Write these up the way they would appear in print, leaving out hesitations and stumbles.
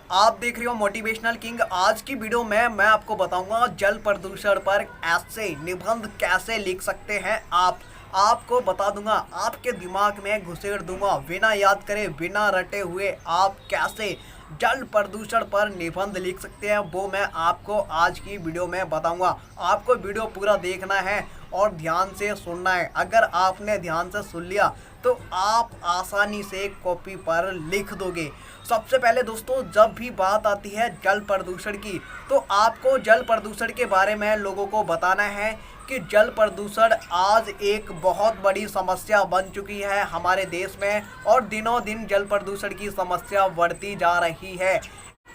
आप देख रहे हो मोटिवेशनल किंग। आज की वीडियो में मैं आपको बताऊंगा जल प्रदूषण पर ऐसे निबंध कैसे लिख सकते हैं आप। आपको बता दूंगा, आपके दिमाग में घुसेड़ दूंगा, बिना याद करे बिना रटे हुए आप कैसे जल प्रदूषण पर निबंध लिख सकते हैं, वो मैं आपको आज की वीडियो में बताऊंगा। आपको वीडियो पूरा देखना है और ध्यान से सुनना है। अगर आपने ध्यान से सुन लिया तो आप आसानी से कॉपी पर लिख दोगे। सबसे पहले दोस्तों, जब भी बात आती है जल प्रदूषण की, तो आपको जल प्रदूषण के बारे में लोगों को बताना है कि जल प्रदूषण आज एक बहुत बड़ी समस्या बन चुकी है हमारे देश में, और दिनों दिन जल प्रदूषण की समस्या बढ़ती जा रही है।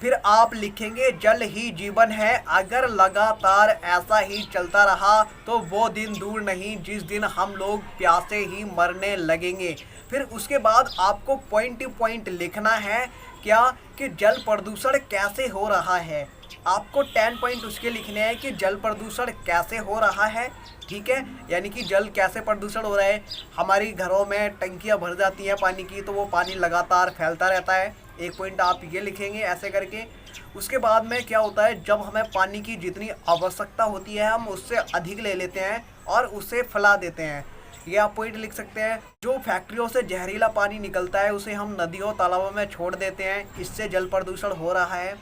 फिर आप लिखेंगे जल ही जीवन है। अगर लगातार ऐसा ही चलता रहा तो वो दिन दूर नहीं जिस दिन हम लोग प्यासे ही मरने लगेंगे। फिर उसके बाद आपको पॉइंट टू पॉइंट लिखना है क्या कि जल प्रदूषण कैसे हो रहा है। आपको 10 पॉइंट उसके लिखने हैं कि जल प्रदूषण कैसे हो रहा है। ठीक है, यानी कि जल कैसे प्रदूषण हो रहा है। हमारी घरों में टंकियां भर जाती हैं पानी की, तो वो पानी लगातार फैलता रहता है। एक पॉइंट आप ये लिखेंगे ऐसे करके। उसके बाद में क्या होता है, जब हमें पानी की जितनी आवश्यकता होती है हम उससे अधिक ले लेते हैं और उसे फैला देते हैं। ये आप पॉइंट लिख सकते हैं। जो फैक्ट्रियों से जहरीला पानी निकलता है उसे हम नदियों तालाबों में छोड़ देते हैं, इससे जल प्रदूषण हो रहा है।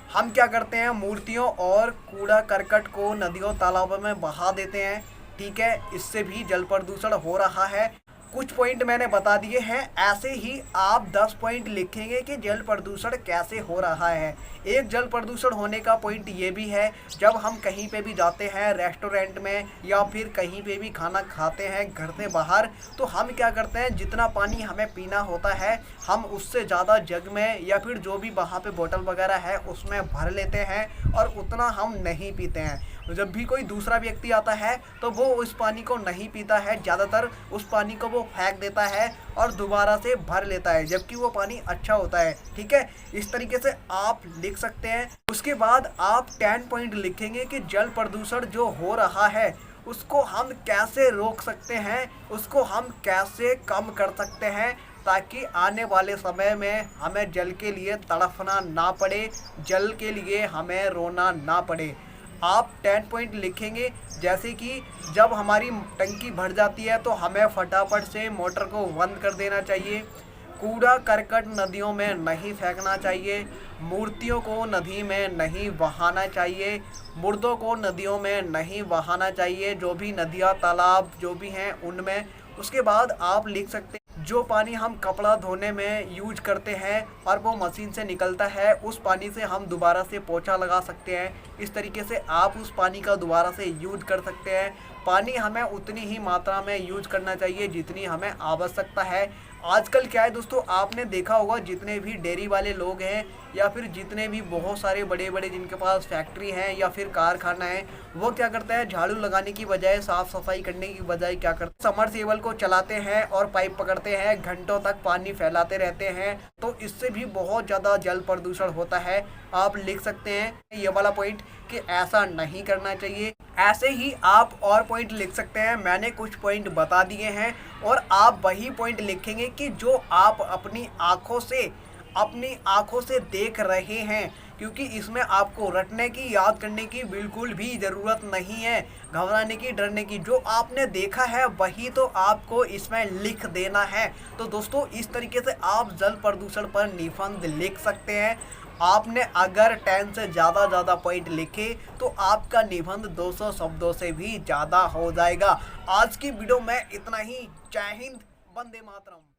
हम क्या करते हैं, मूर्तियों और कूड़ा करकट को नदियों तालाबों में बहा देते हैं। ठीक है, इससे भी जल प्रदूषण हो रहा है। कुछ पॉइंट मैंने बता दिए हैं। ऐसे ही आप 10 पॉइंट लिखेंगे कि जल प्रदूषण कैसे हो रहा है। एक जल प्रदूषण होने का पॉइंट ये भी है, जब हम कहीं पे भी जाते हैं, रेस्टोरेंट में या फिर कहीं पे भी खाना खाते हैं घर से बाहर, तो हम क्या करते हैं, जितना पानी हमें पीना होता है हम उससे ज़्यादा जग में या फिर जो भी वहाँ पे बोतल वगैरह है उसमें भर लेते हैं और उतना हम नहीं पीते हैं। जब भी कोई दूसरा व्यक्ति आता है तो वो उस पानी को नहीं पीता है, ज़्यादातर उस पानी को वो फेंक देता है और दोबारा से भर लेता है, जबकि वो पानी अच्छा होता है। ठीक है, इस तरीके से आप लिख सकते हैं। उसके बाद आप 10 पॉइंट लिखेंगे कि जल प्रदूषण जो हो रहा है उसको हम कैसे रोक सकते हैं, उसको हम कैसे कम कर सकते हैं, ताकि आने वाले समय में हमें जल के लिए तड़फना ना पड़े, जल के लिए हमें रोना ना पड़े। आप 10 पॉइंट लिखेंगे, जैसे कि जब हमारी टंकी भर जाती है तो हमें फटाफट से मोटर को बंद कर देना चाहिए। कूड़ा करकट नदियों में नहीं फेंकना चाहिए। मूर्तियों को नदी में नहीं बहाना चाहिए। मुर्दों को नदियों में नहीं बहाना चाहिए, जो भी नदियाँ तालाब जो भी हैं उनमें। उसके बाद आप लिख सकते हैं जो पानी हम कपड़ा धोने में यूज करते हैं और वो मशीन से निकलता है, उस पानी से हम दोबारा से पोछा लगा सकते हैं। इस तरीके से आप उस पानी का दोबारा से यूज कर सकते हैं। पानी हमें उतनी ही मात्रा में यूज करना चाहिए जितनी हमें आवश्यकता है। आजकल क्या है दोस्तों, आपने देखा होगा जितने भी डेयरी वाले लोग हैं या फिर जितने भी बहुत सारे बड़े बड़े जिनके पास फैक्ट्री हैं या फिर कारखाना है, वो क्या करते हैं, झाड़ू लगाने की बजाय, साफ सफाई करने की बजाय क्या करते हैं, समरसेबल को चलाते हैं और पाइप पकड़ते हैं, घंटों तक पानी फैलाते रहते हैं। तो इससे भी बहुत ज़्यादा जल प्रदूषण होता है। आप लिख सकते हैं ये वाला पॉइंट कि ऐसा नहीं करना चाहिए। ऐसे ही आप और पॉइंट लिख सकते हैं। मैंने कुछ पॉइंट बता दिए हैं और आप वही पॉइंट लिखेंगे कि जो आप अपनी आंखों से देख रहे हैं, क्योंकि इसमें आपको रटने की, याद करने की बिल्कुल भी ज़रूरत नहीं है, घबराने की, डरने की। जो आपने देखा है वही तो आपको इसमें लिख देना है। तो दोस्तों, इस तरीके से आप जल प्रदूषण पर निबंध लिख सकते हैं। आपने अगर 10 से ज़्यादा पॉइंट लिखे तो आपका निबंध 200 शब्दों से भी ज़्यादा हो जाएगा। आज की वीडियो में इतना ही। जय हिंद, वंदे मातरम।